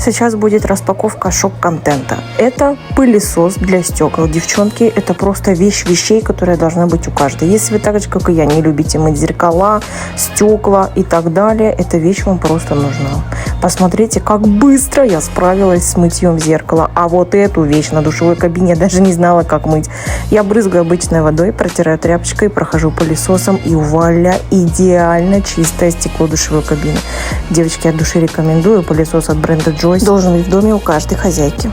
Сейчас будет распаковка шок-контента. Это пылесос для стекол. Девчонки, это просто вещь вещей, которая должна быть у каждой. Если вы так же, как и я, не любите мыть зеркала, стекла и так далее, эта вещь вам просто нужна. Посмотрите, как быстро я справилась с мытьем зеркала. А вот эту вещь на душевой кабине я даже не знала, как мыть. Я брызгаю обычной водой, протираю тряпочкой, прохожу пылесосом и вуаля, идеально чистое стекло душевой кабины. Девочки, от души рекомендую. Пылесос от бренда Joyce должен быть в доме у каждой хозяйки.